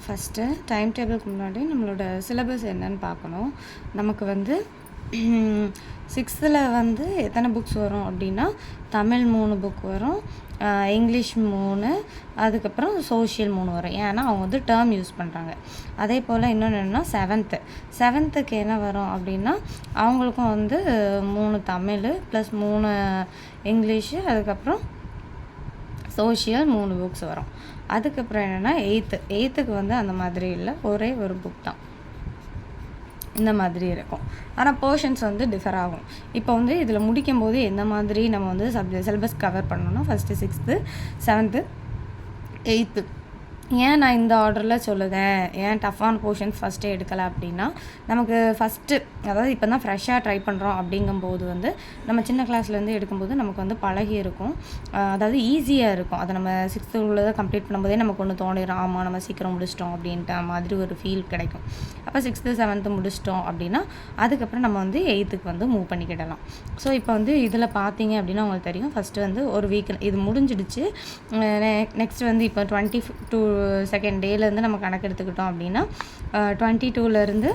First time டேபிளுக்கு முன்னாடி நம்மளோட சிலபஸ் என்னன்னு பார்க்கணும். நமக்கு வந்து 6th வந்து எத்தனை புக்ஸ் வரும் அப்படின்னா, தமிழ் 3 புக் வரும், இங்கிலீஷ் 3, அதுக்கப்புறம் சோஷியல் 3 வரும். ஏன்னா அவங்க வந்து டேர்ம் யூஸ் பண்ணுறாங்க. அதே போல் இன்னொன்று என்னென்னா 7th என்ன வரும் அப்படின்னா, அவங்களுக்கும் வந்து 3 தமிழ் ப்ளஸ் 3 இங்கிலீஷு, அதுக்கப்புறம் சோஷியல் 3 புக்ஸ் வரும். அதுக்கப்புறம் என்னென்னா 8th வந்து அந்த மாதிரி இல்லை, ஒரே ஒரு புக் தான் இந்த மாதிரி இருக்கும். ஆனால் போர்ஷன்ஸ் வந்து டிஃபர் ஆகும். இப்போ வந்து இதில் முடிக்கும் போது எந்த மாதிரி நம்ம வந்து சிலபஸ் கவர் பண்ணணும்னா, ஃபஸ்ட்டு 6th 7th 8th. ஏன் நான் இந்த ஆர்டரில் சொல்லுதேன், ஏன் டஃப்பான போர்ஷன்ஸ் ஃபஸ்ட்டு எடுக்கலை அப்படின்னா, நமக்கு ஃபஸ்ட்டு அதாவது இப்போ தான் ஃப்ரெஷ்ஷாக ட்ரை பண்ணுறோம் அப்படிங்கும்போது வந்து நம்ம சின்ன கிளாஸ்லேருந்து எடுக்கும்போது நமக்கு வந்து பழகி இருக்கும், அதாவது ஈஸியாக இருக்கும். அதை நம்ம 6th உள்ளதை கம்ப்ளீட் பண்ணும்போதே நமக்கு ஒன்று தோணிடும், ஆமாம் நம்ம சீக்கிரம் முடிச்சிட்டோம் அப்படின்ட்டு மாதிரி ஒரு ஃபீல் கிடைக்கும். அப்போ 6th 7th முடிச்சிட்டோம் அப்படின்னா அதுக்கப்புறம் நம்ம வந்து 8th வந்து மூவ் பண்ணிக்கிடலாம். ஸோ இப்போ வந்து இதில் பார்த்தீங்க அப்படின்னா உங்களுக்கு தெரியும், ஃபஸ்ட்டு வந்து ஒரு வீக் இது முடிஞ்சிடுச்சு. நெக்ஸ்ட் வந்து இப்போ 22nd டேலேருந்து நம்ம கணக்கு எடுத்துக்கிட்டோம் அப்படின்னா 22லேருந்து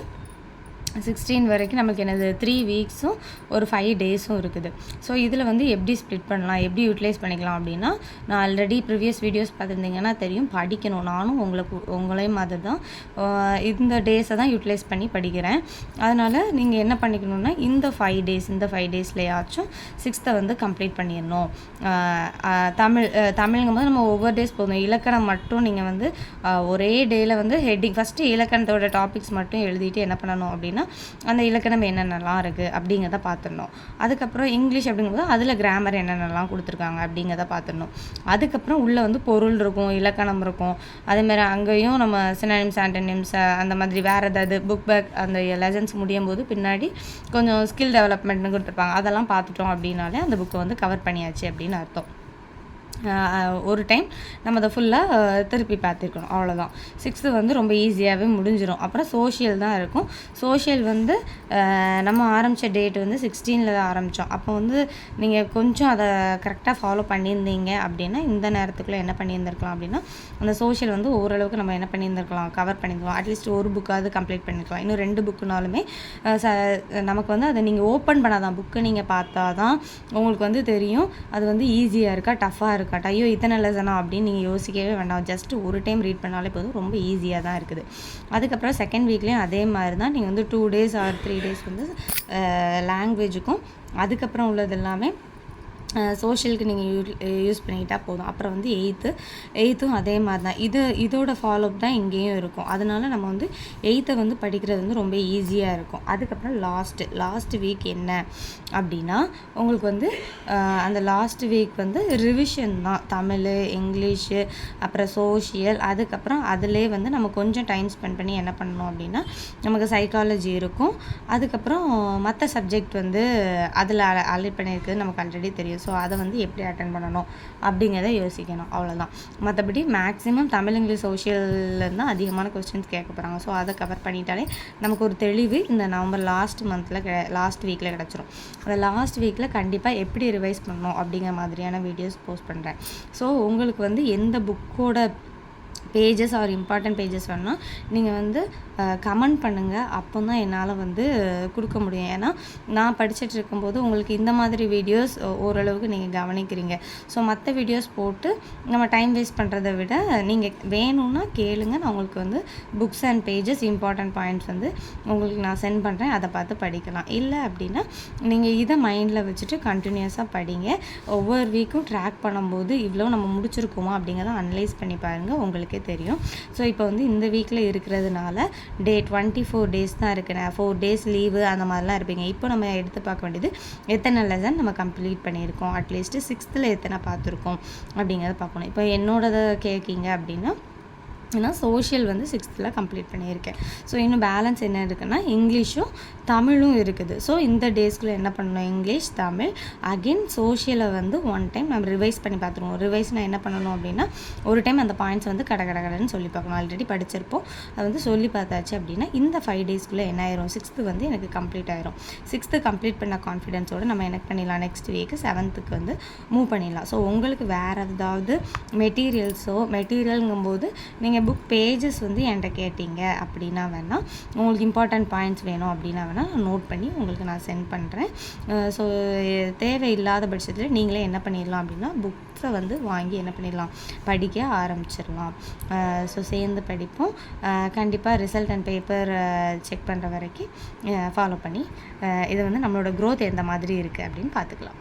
16 வரைக்கும் நமக்கு என்னது 3 வீக்ஸும் ஒரு 5 டேஸும் இருக்குது. ஸோ இதில் வந்து எப்படி ஸ்ப்ளிட் பண்ணலாம், எப்படி யூட்டிலைஸ் பண்ணிக்கலாம் அப்படின்னா, நான் ஆல்ரெடி ப்ரீவியஸ் வீடியோஸ் பார்த்துருந்தீங்கன்னா தெரியும், படிக்கணும். நானும் உங்களே மாதிரி தான் இந்த டேஸை தான் யூட்டிலைஸ் பண்ணி படிக்கிறேன். அதனால் நீங்கள் என்ன பண்ணிக்கணுன்னா, இந்த 5 டேஸ்லையாச்சும் 6th வந்து கம்ப்ளீட் பண்ணிடணும். தமிழுங்கும்போது நம்ம ஒவ்வொரு டேஸ் போதும். இலக்கணம் மட்டும் நீங்கள் வந்து ஒரே டேயில் வந்து ஹெட்டிங் ஃபஸ்ட்டு இலக்கணத்தோட டாபிக்ஸ் மட்டும் எழுதிட்டு என்ன பண்ணணும் அப்படின்னா, அந்த இலக்கணம் என்னென்னலாம் இருக்குது அப்படிங்கிறத பார்த்துடணும். அதுக்கப்புறம் இங்கிலீஷ் அப்படிங்கும்போது அதில் கிராமர் என்னென்னலாம் கொடுத்துருக்காங்க அப்படிங்கிறத பார்த்துடணும். அதுக்கப்புறம் உள்ளே வந்து பொருள் இருக்கும், இலக்கணம் இருக்கும். அதேமாதிரி அங்கேயும் நம்ம சினோனிம்ஸ் ஆன்டோனிம்ஸ் அந்த மாதிரி வேறு ஏதாவது புக் பேக் அந்த லெசன்ஸ் முடியும் போது பின்னாடி கொஞ்சம் ஸ்கில் டெவலப்மெண்ட்னு கொடுத்துருப்பாங்க. அதெல்லாம் பார்த்துட்டோம் அப்படின்னாலே அந்த புக்கை வந்து கவர் பண்ணியாச்சு அப்படின்னு அர்த்தம். ஒரு டைம் நம்ம அதை ஃபுல்லாக திருப்பி பார்த்துருக்கணும், அவ்வளோதான். 6th வந்து ரொம்ப ஈஸியாகவே முடிஞ்சிடும். அப்புறம் சோஷியல் தான் இருக்கும். சோஷியல் வந்து நம்ம ஆரம்பித்த டேட் வந்து 16ல் தான் ஆரம்பித்தோம். அப்போ வந்து நீங்கள் கொஞ்சம் அதை கரெக்டாக ஃபாலோ பண்ணியிருந்தீங்க அப்படின்னா இந்த நேரத்துக்குள்ளே என்ன பண்ணியிருந்திருக்கலாம் அப்படின்னா, அந்த சோஷியல் வந்து ஓரளவுக்கு நம்ம என்ன பண்ணியிருந்திருக்கலாம், கவர் பண்ணியிருக்கலாம். அட்லீஸ்ட் ஒரு புக்காவது கம்ப்ளீட் பண்ணியிருக்கலாம். இன்னும் 2 புக்குனாலுமே நமக்கு வந்து அதை நீங்கள் ஓப்பன் பண்ணாதான், புக்கு நீங்கள் பார்த்தா தான் உங்களுக்கு வந்து தெரியும் அது வந்து ஈஸியாக இருக்கா டஃப்பாக இருக்கா. ஐயோ இத்தனை லெசனா அப்படின்னு நீங்கள் யோசிக்கவே வேண்டாம். ஜஸ்ட் ஒரு டைம் ரீட் பண்ணாலே போதும், ரொம்ப ஈஸியாக தான் இருக்குது. அதுக்கப்புறம் செகண்ட் வீக்லேயும் அதே மாதிரி தான். நீங்கள் வந்து 2 days ஆர் 3 days வந்து லாங்குவேஜுக்கும் அதுக்கப்புறம் உள்ளது எல்லாமே சோஷியலுக்கு நீங்கள் யூஸ் பண்ணிக்கிட்டால் போதும். அப்புறம் வந்து 8th அதே மாதிரி தான். இதோட ஃபாலோஅப் தான் இங்கேயும் இருக்கும். அதனால நம்ம வந்து 8th வந்து படிக்கிறது வந்து ரொம்ப ஈஸியாக இருக்கும். அதுக்கப்புறம் லாஸ்ட் வீக் என்ன அப்படின்னா, உங்களுக்கு வந்து அந்த லாஸ்ட் வீக் வந்து ரிவிஷன் தான். தமிழ், இங்கிலீஷு, அப்புறம் சோஷியல். அதுக்கப்புறம் அதிலே வந்து நம்ம கொஞ்சம் டைம் ஸ்பெண்ட் பண்ணி என்ன பண்ணணும் அப்படின்னா, நமக்கு சைக்காலஜி இருக்கும். அதுக்கப்புறம் மற்ற சப்ஜெக்ட் வந்து அதில் அலைட் பண்ணியிருக்குது நமக்கு ஆல்ரெடி தெரியும். ஸோ அதை வந்து எப்படி அட்டென்ட் பண்ணணும் அப்படிங்கிறத யோசிக்கணும், அவ்வளோதான். மற்றபடி மேக்ஸிமம் தமிழ், இங்கிலீஷ், சோஷியலில் தான் அதிகமான கொஸ்டின்ஸ் கேட்க போகிறாங்க. ஸோ அதை கவர் பண்ணிட்டாலே நமக்கு ஒரு தெளிவு இந்த நவம்பர் லாஸ்ட் வீக்கில் கிடச்சிரும். அந்த லாஸ்ட் வீக்கில் கண்டிப்பாக எப்படி ரிவைஸ் பண்ணணும் அப்படிங்கிற மாதிரியான வீடியோஸ் போஸ்ட் பண்ணுறேன். ஸோ உங்களுக்கு வந்து எந்த புக்கோட பேஜஸ் ஆர் இம்பார்ட்டன்ட் பேஜஸ் வேணும்னா நீங்கள் வந்து கமெண்ட் பண்ணுங்கள். அப்போ தான் என்னால் வந்து கொடுக்க முடியும். ஏன்னா நான் படிச்சுட்டு இருக்கும்போது உங்களுக்கு இந்த மாதிரி வீடியோஸ் ஓரளவுக்கு நீங்கள் கவனிக்கிறீங்க. ஸோ மற்ற வீடியோஸ் போட்டு நம்ம டைம் வேஸ்ட் பண்ணுறதை விட நீங்கள் வேணும்னா கேளுங்க, நான் உங்களுக்கு வந்து books and pages important points வந்து உங்களுக்கு நான் சென்ட் பண்ணுறேன், அதை பார்த்து படிக்கலாம். இல்லை அப்படின்னா நீங்கள் இதை மைண்டில் வச்சுட்டு கண்டினியூஸாக படிங்க. ஒவ்வொரு வீக்கும் ட்ராக் பண்ணும்போது இவ்வளோ நம்ம முடிச்சிருக்கோமா அப்படிங்கிறத அனலைஸ் பண்ணி பாருங்கள், உங்களுக்கே தெரியும். ஸோ இப்போ வந்து இந்த வீக்கில் இருக்கிறதுனால டே 24 days தான் இருக்குண்ணே, 4 days லீவு அந்த மாதிரிலாம் இருப்பீங்க. இப்போ நம்ம எடுத்து பார்க்க வேண்டியது எத்தனை லெசன் நம்ம கம்ப்ளீட் பண்ணியிருக்கோம், அட்லீஸ்ட் 6th எத்தனை பார்த்துருக்கோம் அப்படிங்கிறத பார்க்கணும். இப்போ என்னோடதை கேட்கிங்க அப்படின்னா, ஏன்னா சோஷியல் வந்து 6th கம்ப்ளீட் பண்ணியிருக்கேன். ஸோ இன்னும் பேலன்ஸ் என்ன இருக்குன்னா இங்கிலீஷும் தமிழும் இருக்குது. ஸோ இந்த டேஸ்க்குள்ளே என்ன பண்ணணும், இங்கிலீஷ், தமிழ், அகெயின் சோஷியலை வந்து 1 time நம்ம ரிவைஸ் பண்ணி பார்த்துருவோம். ரிவைஸ்னால் என்ன பண்ணணும் அப்படின்னா, ஒரு டைம் அந்த பாயிண்ட்ஸ் வந்து கடன்னு சொல்லி பார்க்கணும். ஆல்ரெடி படிச்சிருப்போம், அது வந்து சொல்லி பார்த்தாச்சு அப்படின்னா இந்த 5 daysக்குள்ளே என்ன ஆயிரும், 6th வந்து எனக்கு கம்ப்ளீட் ஆயிரும். 6th கம்ப்ளீட் பண்ண கான்ஃபிடென்ஸோடு நம்ம என்ன பண்ணிடலாம், நெக்ஸ்ட் வீக்கு 7th வந்து மூவ் பண்ணிடலாம். ஸோ உங்களுக்கு வேறு ஏதாவது மெட்டீரியல்ங்கும்போது நீங்கள் நீங்கள் புக் பேஜஸ் வந்து என்கிட்ட கேட்டீங்க அப்படின்னா வேணால், உங்களுக்கு இம்பார்ட்டன்ட் பாயிண்ட்ஸ் வேணும் அப்படின்னா வேணால் நான் நோட் பண்ணி உங்களுக்கு நான் சென்ட் பண்ணுறேன். ஸோ தேவையில்லாத பட்சத்தில் நீங்களே என்ன பண்ணிடலாம் அப்படின்னா புக்ஸை வந்து வாங்கி என்ன பண்ணிடலாம், படிக்க ஆரம்பிச்சிடலாம். ஸோ சேர்ந்து படிப்போம். கண்டிப்பாக ரிசல்ட் அண்ட் பேப்பர் செக் பண்ணுற வரைக்கும் ஃபாலோ பண்ணி இதை வந்து நம்மளோட க்ரோத் எந்த மாதிரி இருக்குது அப்படின்னு பார்த்துக்கலாம்.